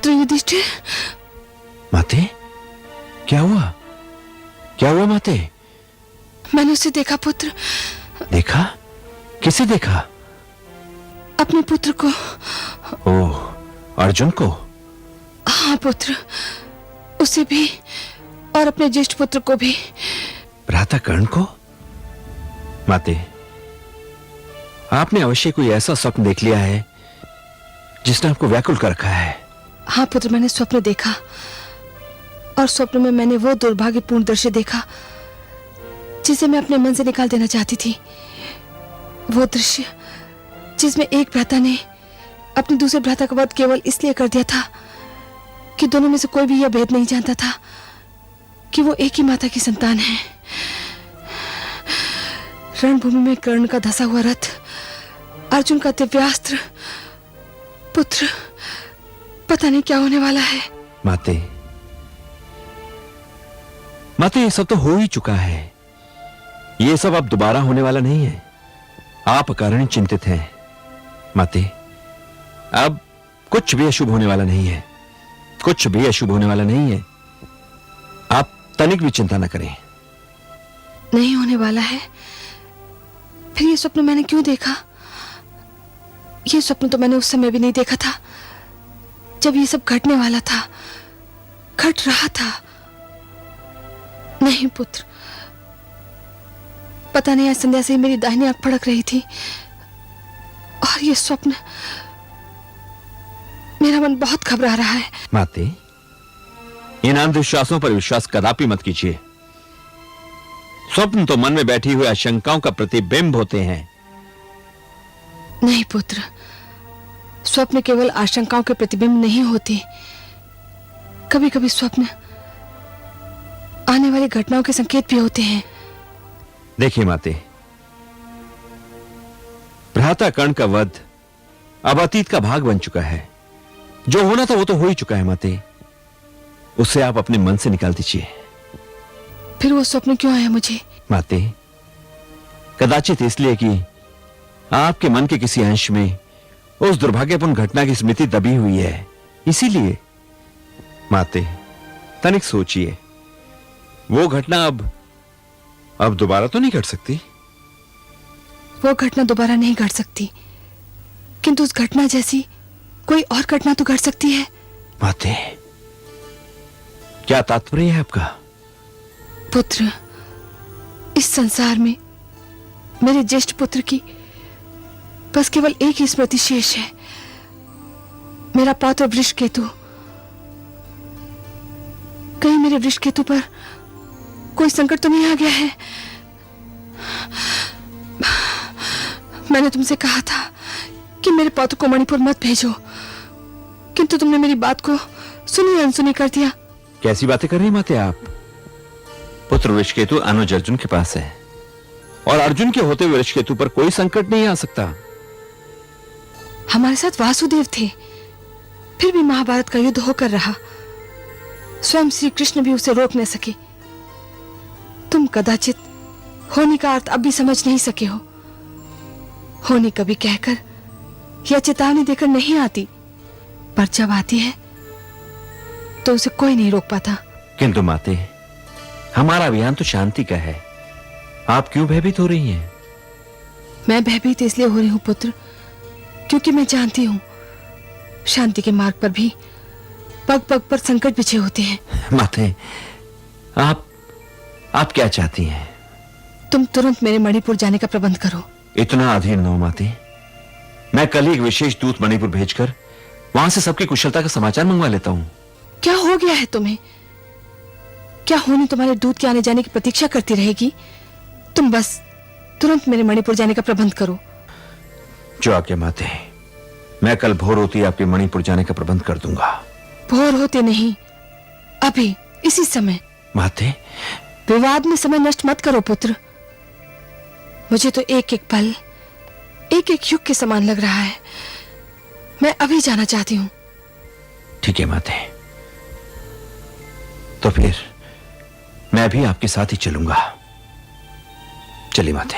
पुत्र युधिष्ठिर। माते, क्या हुआ? क्या हुआ माते? मैंने उसे देखा पुत्र। देखा? किसे देखा? अपने पुत्र को। ओह, अर्जुन को? हाँ पुत्र, उसे भी और अपने ज्येष्ठ पुत्र को भी। भ्राता कर्ण को? माते, आपने अवश्य कोई ऐसा स्वप्न देख लिया है जिसने आपको व्याकुल कर रखा है। हाँ पुत्र, मैंने स्वप्न देखा और स्वप्न में मैंने वो दुर्भाग्यपूर्ण दृश्य देखा जिसे मैं अपने मन से निकाल देना चाहती थी। वो दृश्य जिसमें एक भ्राता ने अपने दूसरे भ्राता का वध केवल इसलिए कर दिया था कि दोनों में से कोई भी यह भेद नहीं जानता था कि वो एक ही माता की संतान है। रणभूमि में कर्ण का धसा हुआ रथ, अर्जुन का दिव्यास्त्र। पुत्र, पता नहीं क्या होने वाला है। माते, माते, ये सब तो हो ही चुका है। ये सब अब दोबारा होने वाला नहीं है। आप अकारण चिंतित हैं माते। अब कुछ भी अशुभ होने वाला नहीं है। कुछ भी अशुभ होने वाला नहीं है। आप तनिक भी चिंता न करें। नहीं होने वाला है? फिर ये स्वप्न मैंने क्यों देखा? ये स्वप्न तो मैंने उस समय भी नहीं देखा था जब ये सब घटने वाला था, घट रहा था। नहीं पुत्र, पता नहीं आज संध्या से ही मेरी दाहिनी आंख फड़क रही थी और ये स्वप्न, मेरा मन बहुत घबरा रहा है। माते, इन अंधविश्वासों पर विश्वास कदापि मत कीजिए। स्वप्न तो मन में बैठी हुई आशंकाओं का प्रतिबिंब होते हैं। नहीं पुत्र, स्वप्न केवल आशंकाओं के प्रतिबिंब नहीं होते। कभी कभी स्वप्न आने वाली घटनाओं के संकेत भी होते हैं। देखिए माते, भ्राता कर्ण का वध अब अतीत का भाग बन चुका है। जो होना था वो तो हो ही चुका है माते। उसे आप अपने मन से निकाल दीजिए। फिर वो स्वप्न क्यों आया मुझे? माते, कदाचित इसलिए कि आपके मन के किसी अंश में उस दुर्भाग्यपूर्ण घटना की स्मृति दबी हुई है, इसीलिए। माते, तनिक सोचिए, वो घटना अब दोबारा तो नहीं घट सकती। वो घटना दोबारा नहीं घट सकती, किंतु उस घटना जैसी कोई और घटना तो घट सकती है। माते, क्या तात्पर्य है आपका? पुत्र, इस संसार में मेरे ज्येष्ठ पुत्र की बस केवल एक ही स्मृति शेष है, मेरा पौत्र वृषकेतु। कहीं मेरे वृषकेतु पर कोई संकट तो नहीं आ गया है? मैंने तुमसे कहा था कि मेरे पौत्र को मणिपुर मत भेजो, किंतु तुमने मेरी बात को सुनी अनसुनी कर दिया। कैसी बातें कर रही माते आप? पुत्र वृषकेतु अनुज अर्जुन के पास है और अर्जुन के होते हुए वृषकेतु पर कोई संकट नहीं आ सकता। हमारे साथ वासुदेव थे, फिर भी महाभारत का युद्ध होकर रहा। स्वयं श्री कृष्ण भी उसे रोक न सके। तुम कदाचित होने का अर्थ अब भी समझ नहीं सके हो। होने कभी कहकर या चेतावनी देकर नहीं आती, पर जब आती है तो उसे कोई नहीं रोक पाता। किंतु माते, हमारा अभियान तो शांति का है। आप क्यों भयभीत हो रही हैं? मैं भयभीत इसलिए हो रही हूं पुत्र, क्योंकि मैं जानती हूं शांति के मार्ग पर भी पग पग पर संकट बिछे होते हैं। माते, आप क्या चाहती हैं? तुम तुरंत मेरे मणिपुर जाने का प्रबंध करो। इतना अधीर न हो माते। मैं कल ही एक विशेष दूत मणिपुर भेजकर वहां से सबकी कुशलता का समाचार मंगवा लेता हूं। क्या हो गया है तुम्हें? क्या होनी तुम्हारे दूत के आने जाने की प्रतीक्षा करती रहेगी? तुम बस तुरंत मेरे मणिपुर जाने का प्रबंध करो। जो आज्ञा माते, मैं कल भोर होती आपके मणिपुर जाने का प्रबंध कर दूंगा। भोर होते नहीं, अभी इसी समय। माते, विवाद में समय नष्ट मत करो पुत्र। मुझे तो एक एक पल एक एक युग के समान लग रहा है। मैं अभी जाना चाहती हूं। ठीक है माते, तो फिर मैं भी आपके साथ ही चलूंगा। चलिए माते।